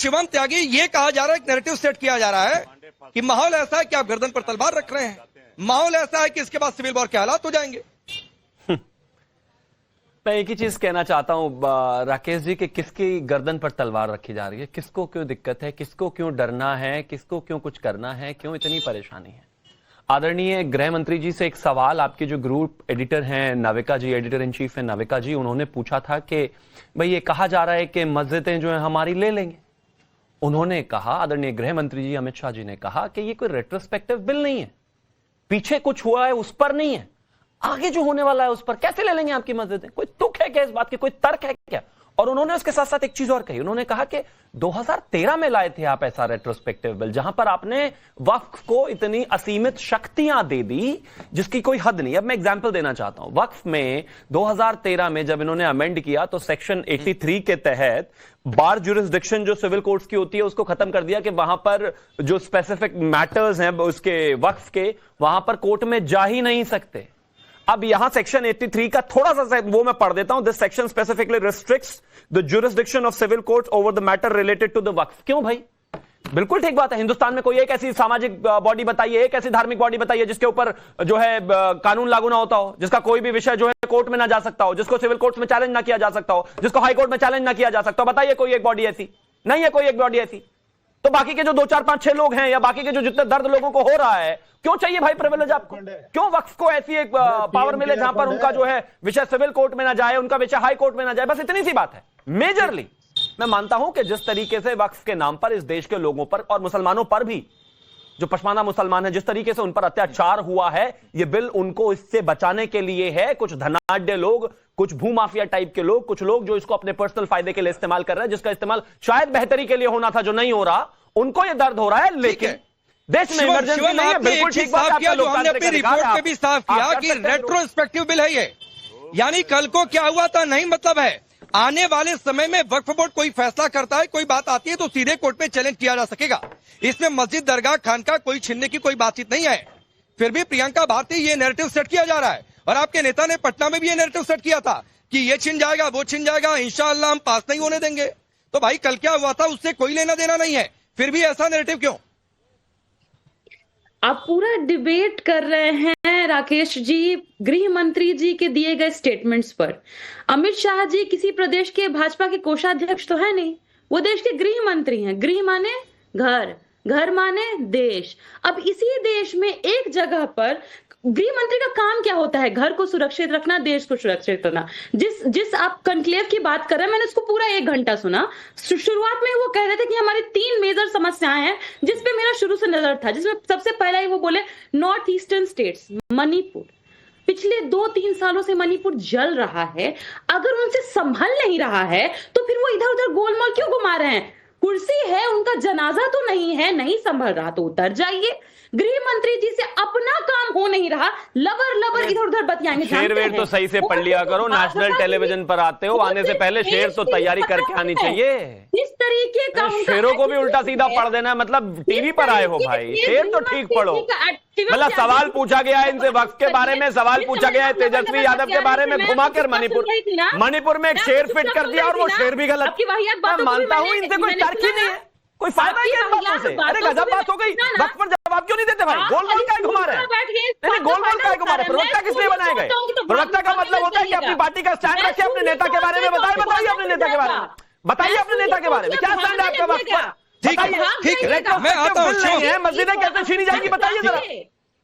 शिवम त्यागी, ये कहा जा रहा है, एक नैरेटिव सेट किया जा रहा है कि माहौल ऐसा है कि आप गर्दन पर तलवार रख रहे हैं, माहौल ऐसा है कि इसके बाद सिविल वॉर के हालात हो जाएंगे। मैं एक ही चीज कहना चाहता हूं राकेश जी कि किसकी गर्दन पर तलवार रखी जा रही है, किसको क्यों दिक्कत है, किसको क्यों डरना है, किसको क्यों कुछ करना है, क्यों इतनी परेशानी है। आदरणीय गृह मंत्री जी से एक सवाल, आपके जो ग्रुप एडिटर हैं नाविका जी, एडिटर इन चीफ है नाविका जी, उन्होंने पूछा था कि भाई ये कहा जा रहा है कि मस्जिदें जो है हमारी ले लेंगे। उन्होंने कहा, आदरणीय गृह मंत्री जी अमित शाह जी ने कहा कि ये कोई रेट्रोस्पेक्टिव बिल नहीं है, पीछे कुछ हुआ है उस पर नहीं है, आगे जो होने वाला है उस पर कैसे ले लेंगे आपकी मस्जिदें। कोई तुक है क्या इस बात की, कोई तर्क है क्या। और उन्होंने उसके साथ साथ एक चीज और कही, उन्होंने कहा कि 2013 में लाए थे आप ऐसा रेट्रोस्पेक्टिव बिल जहां पर आपने वक्फ को इतनी असीमित शक्तियां दे दी जिसकी कोई हद नहीं। अब मैं एग्जांपल देना चाहता हूं, वक्फ में 2013 में जब इन्होंने अमेंड किया तो सेक्शन 83 के तहत बार ज्यूरिसडिक्शन जो सिविल कोर्ट्स की होती है उसको खत्म कर दिया कि वहां पर जो स्पेसिफिक मैटर्स हैं उसके वक्फ के, वहां पर कोर्ट में जा ही नहीं सकते। अब यहां सेक्शन 83 का थोड़ा सा वो मैं पढ़ देता हूं, this section specifically restricts the jurisdiction of civil courts over the matter related to the Waqf. क्यों भाई, बिल्कुल ठीक बात है। हिंदुस्तान में कोई एक ऐसी सामाजिक बॉडी बताइए, एक ऐसी धार्मिक बॉडी बताइए जिसके ऊपर जो है कानून लागू ना होता हो, जिसका कोई भी विषय जो है कोर्ट में ना जा सकता हो, जिसको सिविल कोर्ट में चैलेंज ना किया जा सकता हो, जिसको हाई कोर्ट में चैलेंज ना किया जा सकता हो। बताइए कोई एक बॉडी ऐसी नहीं है, कोई एक बॉडी ऐसी। तो बाकी के जो 2 4 5 6 लोग हैं या बाकी के जो जितने दर्द लोगों को हो रहा है, क्यों चाहिए भाई प्रिविलेज आपको? क्यों वक्फ को ऐसी एक पावर मिले जहां पर उनका जो है विषय सिविल कोर्ट में ना जाए, उनका विषय हाई कोर्ट में ना जाए? बस इतनी सी बात है। मेजरली मैं मानता हूं कि जिस तरीके से वक्फ के नाम पर इस देश के लोगों पर और मुसलमानों पर भी, जो पश्माना मुसलमान है, जिस तरीके से उन पर अत्याचार हुआ है, यह बिल उनको इससे बचाने के लिए है। कुछ धनाढ्य लोग, कुछ भूमाफिया टाइप के लोग, कुछ लोग जो इसको अपने पर्सनल फायदे के लिए इस्तेमाल कर रहे हैं, जिसका इस्तेमाल शायद बेहतरी के लिए होना था जो नहीं हो रहा, उनको यह दर्द हो रहा है। लेकिन देश में इमरजेंसी नहीं है, बिल्कुल ठीक बात है। जो हमने अपनी रिपोर्ट में भी साफ किया कि रेट्रोस्पेक्टिव बिल है ये, यानी कल को क्या हुआ था नहीं मतलब है, आने वाले समय में वक्फ बोर्ड कोई फैसला करता है, कोई बात आती है तो सीधे कोर्ट में चैलेंज किया जा सकेगा। इसमें मस्जिद, दरगाह, खानका कोई छीनने की कोई बातचीत नहीं है। फिर भी प्रियंका भारती ये नैरेटिव सेट किया जा रहा है, और आपके नेता ने पटना में भी ये नैरेटिव सेट किया था कि ये छिन जाएगा, वो छिन जाएगा, इंशाअल्लाह हम पास नहीं होने देंगे। तो भाई कल क्या हुआ था उससे कोई लेना देना नहीं है, फिर भी ऐसा नैरेटिव क्यों? आप पूरा डिबेट कर रहे हैं राकेश जी गृह मंत्री जी के दिए गए स्टेटमेंट्स पर। अमित शाह जी किसी प्रदेश के भाजपा के कोषाध्यक्ष तो है नहीं, वो देश के गृह मंत्री हैं। गृह माने घर, घर माने देश। अब इसी देश में एक जगह पर गृह मंत्री का काम क्या होता है? घर को सुरक्षित रखना, देश को सुरक्षित रखना। जिस आप कॉन्क्लेव की बात कर रहे हैं, मैंने उसको पूरा 1 घंटा सुना। शुरुआत में वो कह रहे थे कि हमारी 3 मेजर समस्याएं हैं जिसपे मेरा शुरू से नजर था, जिसमें सबसे पहला ही वो बोले नॉर्थ ईस्टर्न स्टेट्स, मणिपुर। पिछले 2-3 सालों से मणिपुर जल रहा है, अगर उनसे संभल नहीं रहा है तो फिर वो इधर उधर गोलमाल क्यों घुमा रहे हैं? कुर्सी है, उनका जनाजा तो नहीं है, नहीं संभल रहा तो उतर जाइए। गृह मंत्री जी से अपना काम हो नहीं रहा, लबर इधर उधर बतियाएंगे। शेर तो सही से पढ़ लिया करो, नेशनल टेलीविजन पर आते हो, आने से पहले शेर तो तैयारी करके आनी चाहिए। इस तरीके का शेरों को भी उल्टा सीधा पढ़ देना, मतलब टीवी पर आए हो भाई, शेर तो ठीक पढ़ो। मतलब सवाल पूछा गया है इनसे वक्फ के बारे में, सवाल पूछा गया है तेजस्वी यादव के बारे में, घुमाकर मणिपुर में एक शेर फिट कर दिया और वो शेर भी गलत। मैं मानता हूँ इनसे कोई तर्क ही नहीं है, कोई फायदा ही नहीं बातों से। अरे गजब बात हो गई, वक्त पर जवाब क्यों नहीं देते भाई? गोलमाल क्या घुमा रहे हैं? गोलमाल क्या घुमा रहे हैं? प्रवक्ता किस लिए बनाए गए? प्रवक्ता का मतलब होता है कि अपनी पार्टी का स्टैंड रखे, अपने नेता के बारे में बताइए अपने नेता के बारे में, बताइए अपने नेता के बारे में क्या स्टैंड है आपका वक्त पर? ठीक है, मैं आता हूँ। मस्जिदें कैसे छीनी जाएगी बताइए जरा।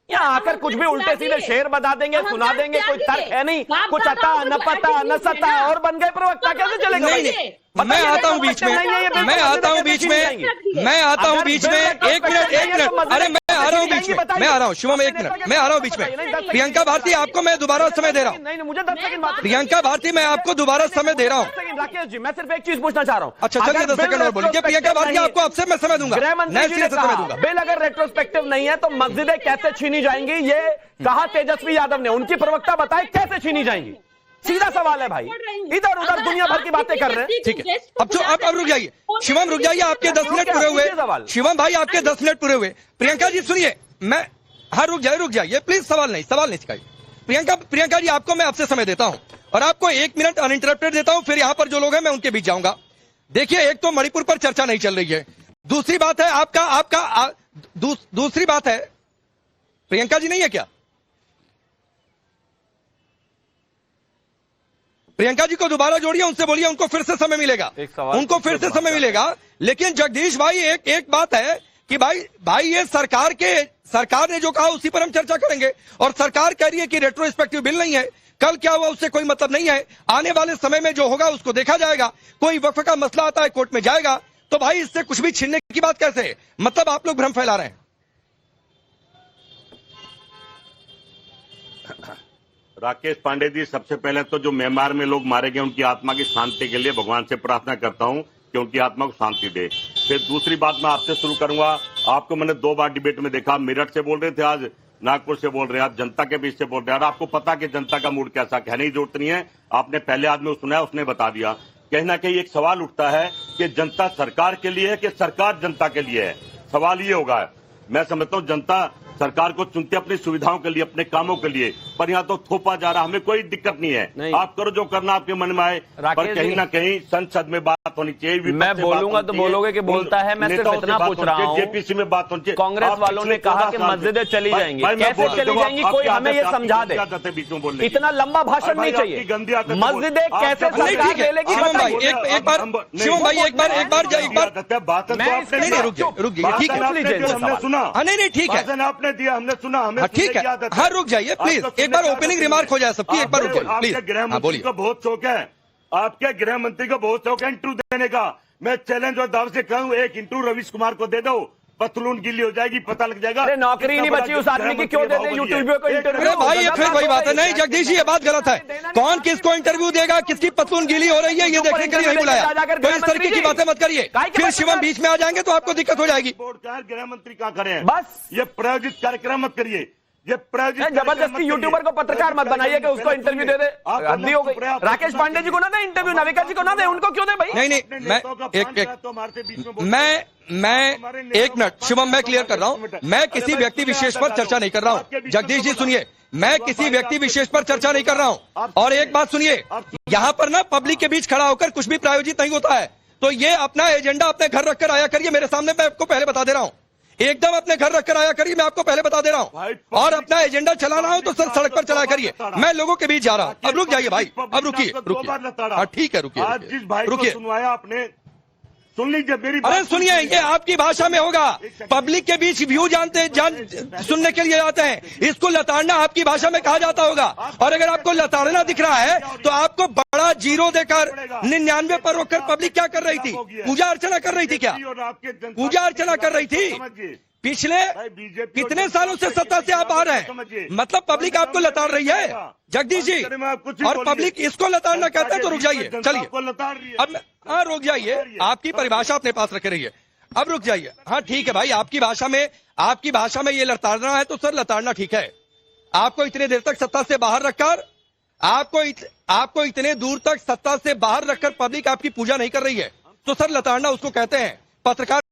यहाँ आकर कुछ भी उल्टे सीधे शेर बता देंगे, सुना देंगे, कोई तर्क है नहीं, कुछ अता न पता न सता और बन गए प्रवक्ता, कैसे चलेगा? मैं आता हूँ बीच में, मैं आता हूँ बीच में, मैं आता हूँ बीच में। 1 मिनट, अरे मैं आ रहा हूँ बीच में, मैं आ रहा हूँ शिवम, 1 मिनट, मैं आ रहा हूँ बीच में। प्रियंका भारती आपको मैं दोबारा समय दे रहा हूँ। मुझे 10 सेकंड बात, प्रियंका भारती मैं आपको दोबारा समय दे रहा हूँ। राकेश जी मैं सिर्फ एक चीज पूछना चाह रहा हूँ। अच्छा चलिए 10 सेकंड और बोलिए। प्रियंका भारती आपको आपसे मैं समय दूंगा, समय दूंगा। बिल अगर रेट्रोस्पेक्टिव नहीं है तो मस्जिदें कैसे छीनी जाएंगी, ये कहा तेजस्वी यादव ने। उनकी प्रवक्ता बताए कैसे छीनी जाएंगी, सीधा सवाल है भाई। इधर उधर दुनिया भर की बातें कर रहे हैं। ठीक है, अब रुक जाइए शिवम, रुक जाइए, आपके 10 मिनट पूरे हुए। शिवम भाई आपके 10 मिनट पूरे हुए। प्रियंका जी सुनिए, मैं हाँ रुक जाइए प्लीज, सवाल नहीं सिखाइए। प्रियंका जी आपको मैं आपसे समय देता हूं और आपको 1 मिनट अनइंटरप्टेड देता हूं, फिर यहां पर जो लोग हैं मैं उनके बीच जाऊंगा। देखिए, एक तो मणिपुर पर चर्चा नहीं चल रही है, दूसरी बात है दूसरी बात है, प्रियंका जी नहीं है क्या? प्रियंका जी को दोबारा जोड़िए, उनसे बोलिए उनको फिर से समय मिलेगा, उनको फिर से समय मिलेगा। लेकिन जगदीश भाई, एक बात है कि भाई ये सरकार ने जो कहा उसी पर हम चर्चा करेंगे, और सरकार कह रही है कि रेट्रोस्पेक्टिव बिल नहीं है। कल क्या हुआ उससे कोई मतलब नहीं है, आने वाले समय में जो होगा उसको देखा जाएगा। कोई वक्फ का मसला आता है, कोर्ट में जाएगा, तो भाई इससे कुछ भी छीनने की बात कैसे है? मतलब आप लोग भ्रम फैला रहे हैं। राकेश पांडे जी, सबसे पहले तो जो म्यांमार में लोग मारे गए उनकी आत्मा की शांति के लिए भगवान से प्रार्थना करता हूं कि उनकी आत्मा को शांति दे। फिर दूसरी बात मैं आपसे शुरू करूंगा। आपको मैंने 2 बार डिबेट में देखा, मेरठ से बोल रहे थे, आज नागपुर से बोल रहे हैं, आप जनता के बीच से बोल रहे हैं, और आपको पता कि जनता का मूड कैसा, कहने की जरूरत नहीं है। आपने पहले आदमी को सुना, उसने बता दिया। कहीं ना कहीं एक सवाल उठता है कि जनता सरकार के लिए है कि सरकार जनता के लिए है। सवाल ये होगा, मैं समझता हूँ जनता सरकार को चुनते अपनी सुविधाओं के लिए, अपने कामों के लिए, पर यहाँ तो थोपा जा रहा। हमें कोई दिक्कत नहीं है, आप करो जो करना आपके मन में आए, पर कहीं ना कहीं संसद में बात होनी चाहिए। मैं बोलूंगा तो बोलोगे कि बोलता है, मैं सिर्फ इतना पूछ रहा हूँ। जेपीसी में बात होनी चाहिए। कांग्रेस वालों ने कहा कि मस्जिदें चली जाएंगी, कैसे चली जाएंगी? कोई हमें ये समझा दे, इतना लंबा भाषण नहीं चाहिए। मस्जिदें कैसे सरकार ले लेगी? शिवम भाई एक बार रुकिए, ठीक है, हमने सुना। नहीं ठीक है, आपने दिया, हमने सुना, हमें ठीक है, हाँ रुक जाइए प्लीज, एक बार ओपनिंग रिमार्क हो जाए सबकी, एक बार रुकिए प्लीज। आपके गृह मंत्री को बहुत शौक है, आपके गृह मंत्री को बहुत शौक है इंटरव्यू देने का। मैं चैलेंज और दाव से कहूँ, एक इंटरव्यू रवीश कुमार को दे दो, पतलून गिल्ली हो जाएगी, पता लग जाएगा। अरे नौकरी नहीं बची उस आदमी की, क्यों देते यूट्यूब को इंटरव्यू? भाई ये फिर वही बात है। नहीं जगदीश जी, ये बात गलत है। कौन किसको इंटरव्यू देगा, किसकी पतलून गीली हो रही है, ये देखने के लिए नहीं बुलाया। तो इस तरीके की बातें मत करिए, फिर शिवम बीच में आ जाएंगे तो आपको दिक्कत हो जाएगी। गृह मंत्री क्या करें, बस ये प्रायोजित कार्यक्रम मत करिए, ये प्रायोजित जबरदस्ती यूट्यूबर को पत्रकार मत बनाइए कि उसको इंटरव्यू दे दे। हद्दी हो गई। राकेश पांडे जी को ना दे इंटरव्यू, नविका जी को ना दे, उनको क्यों दे भाई? नहीं मैं एक मिनट शिवम, मैं क्लियर कर रहा हूं, मैं किसी व्यक्ति विशेष पर चर्चा नहीं कर रहा हूं। जगदीश जी सुनिए, मैं किसी व्यक्ति विशेष पर चर्चा नहीं कर रहा हूं। और एक बात सुनिए, यहां पर ना पब्लिक के बीच खड़ा होकर कुछ भी प्रायोजित नहीं होता है। तो ये अपना एजेंडा अपने घर रखकर आया करिए मेरे सामने, मैं आपको पहले बता दे रहा हूं। एकदम अपने घर रखकर आया करिए, मैं आपको पहले बता दे रहा हूं। और अपना एजेंडा चलाना हो तो सर सड़क पर चलाया करिए, मैं लोगों के बीच जा रहा हूं। अब रुक जाइए भाई, अब रुकिए, हाँ ठीक है, रुकिए सुनवाया आपने, सुन लीजिए मेरी अरे सुनिए, ये आपकी भाषा में होगा, पब्लिक के बीच व्यू सुनने के लिए आते हैं, इसको लताड़ना आपकी भाषा में कहा जाता होगा। और अगर आपको लताड़ना दिख रहा है तो आपको बड़ा 0 देकर 99 पर रोककर पब्लिक क्या कर रही थी? पूजा अर्चना कर रही थी क्या? पूजा अर्चना कर रही थी। पिछले कितने सालों से सत्ता से आप आ रहे हैं, मतलब पब्लिक आपको लताड़ रही है जगदीश जी, और पब्लिक इसको लताड़ना कहता है। तो रुक जाइए, चलिए अब हाँ रुक जाइए, आपकी परिभाषा अपने पास रखे रहिए। अब रुक जाइए, हाँ ठीक है भाई, आपकी भाषा में ये लताड़ना है तो सर लताड़ना ठीक है। आपको इतने देर तक सत्ता से बाहर रखकर, आपको इतने दूर तक सत्ता से बाहर रखकर पब्लिक आपकी पूजा नहीं कर रही है, तो सर लताड़ना उसको कहते हैं। पत्रकार